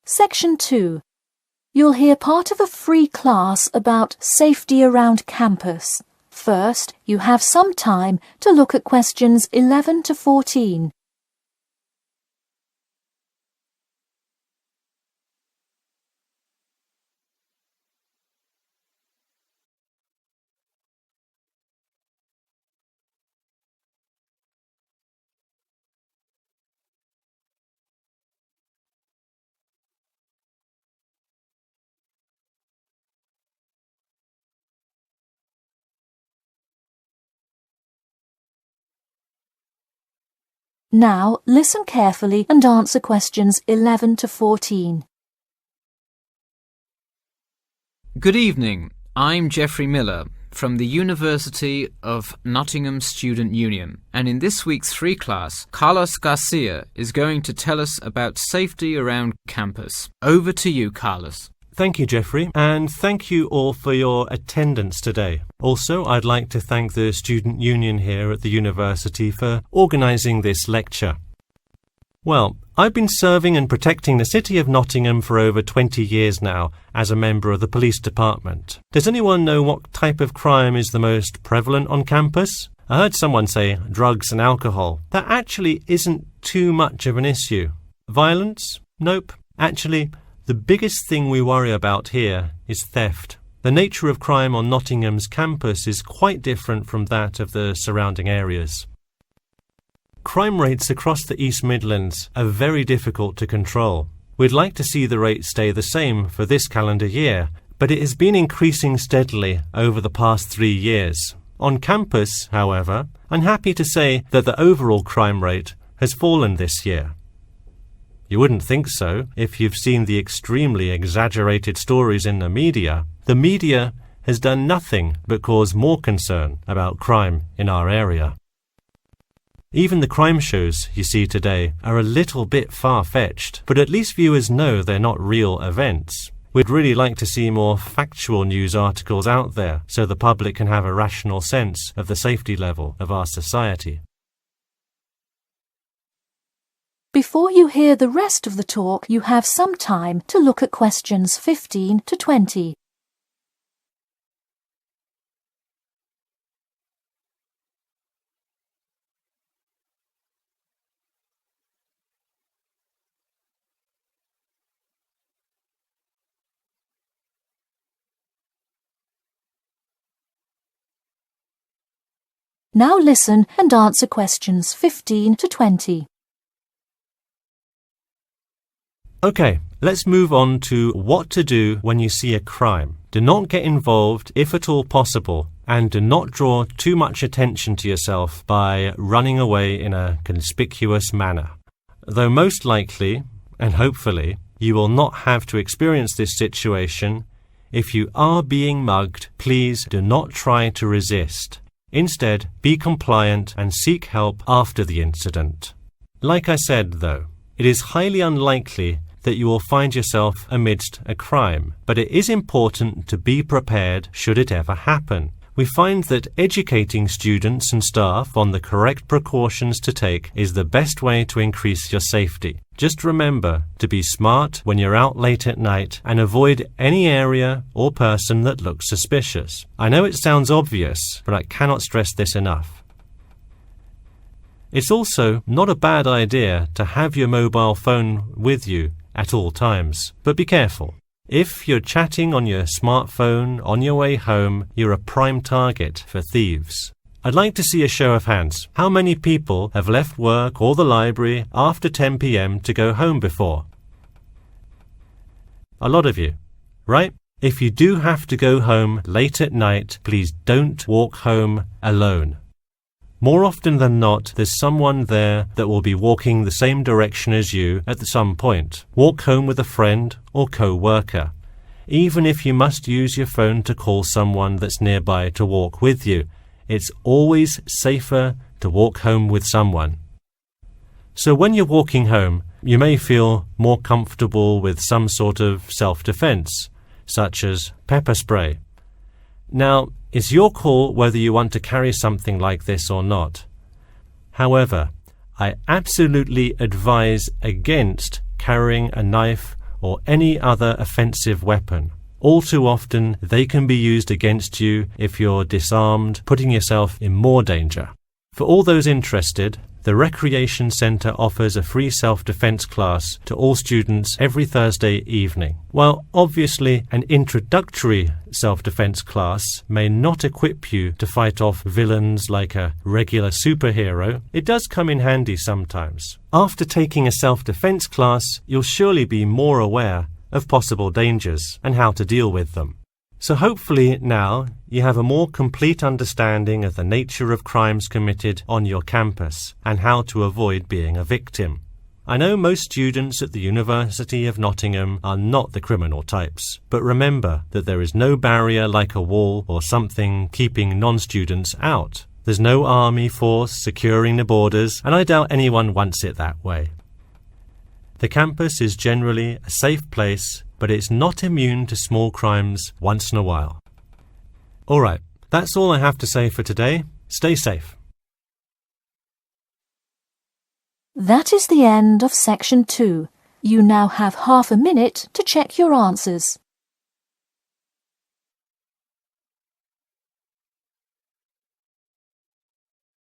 Section 2. You'll hear part of a free class about safety around campus. First, you have some time to look at questions 11 to 14. Now, listen carefully and answer questions 11 to 14. Good evening. I'm Geoffrey Miller from the University of Nottingham Student Union, and in this week's free class, Carlos Garcia is going to tell us about safety around campus. Over to you, Carlos. Thank you, Geoffrey, and thank you all for your attendance today. Also, I'd like to thank the Student Union here at the university for organising this lecture. Well, I've been serving and protecting the City of Nottingham for over 20 years now as a member of the police department. Does anyone know what type of crime is the most prevalent on campus? I heard someone say drugs and alcohol. That actually isn't too much of an issue. Violence? Nope. Actually, the biggest thing we worry about here is theft. The nature of crime on Nottingham's campus is quite different from that of the surrounding areas. Crime rates across the East Midlands are very difficult to control. We'd like to see the rate stay the same for this calendar year, but it has been increasing steadily over the past 3 years. On campus, however, I'm happy to say that the overall crime rate has fallen this year. You wouldn't think so if you've seen the extremely exaggerated stories in the media. The media has done nothing but cause more concern about crime in our area. Even the crime shows you see today are a little bit far-fetched, but at least viewers know they're not real events. We'd really like to see more factual news articles out there so the public can have a rational sense of the safety level of our society. Before you hear the rest of the talk, you have some time to look at questions 15 to 20. Now listen and answer questions 15 to 20. Okay, let's move on to what to do when you see a crime. Do not get involved if at all possible, and do not draw too much attention to yourself by running away in a conspicuous manner. Though most likely, and hopefully, you will not have to experience this situation, if you are being mugged, please do not try to resist. Instead, be compliant and seek help after the incident. Like I said, though, it is highly unlikely that you will find yourself amidst a crime, but it is important to be prepared should it ever happen. We find that educating students and staff on the correct precautions to take is the best way to increase your safety. Just remember to be smart when you're out late at night and avoid any area or person that looks suspicious. I know it sounds obvious, but I cannot stress this enough. It's also not a bad idea to have your mobile phone with you at all times, but be careful. If you're chatting on your smartphone on your way home, you're a prime target for thieves. I'd like to see a show of hands. How many people have left work or the library after 10 p.m. to go home before? A lot of you, right? If you do have to go home late at night, please don't walk home alone. More often than not, there's someone there that will be walking the same direction as you at some point. Walk home with a friend or co-worker. Even if you must use your phone to call someone that's nearby to walk with you, it's always safer to walk home with someone. So when you're walking home, you may feel more comfortable with some sort of self-defense, such as pepper spray. Now, it's your call whether you want to carry something like this or not. However, I absolutely advise against carrying a knife or any other offensive weapon. All too often, they can be used against you if you're disarmed, putting yourself in more danger. For all those interested, the Recreation Centre offers a free self-defense class to all students every Thursday evening. While obviously an introductory self-defense class may not equip you to fight off villains like a regular superhero, it does come in handy sometimes. After taking a self-defense class, you'll surely be more aware of possible dangers and how to deal with them. So hopefully now you have a more complete understanding of the nature of crimes committed on your campus and how to avoid being a victim. I know most students at the University of Nottingham are not the criminal types, but remember that there is no barrier like a wall or something keeping non-students out. There's no army force securing the borders, and I doubt anyone wants it that way. The campus is generally a safe place, but it's not immune to small crimes once in a while. Alright, that's all I have to say for today. Stay safe. That is the end of section 2. You now have half a minute to check your answers.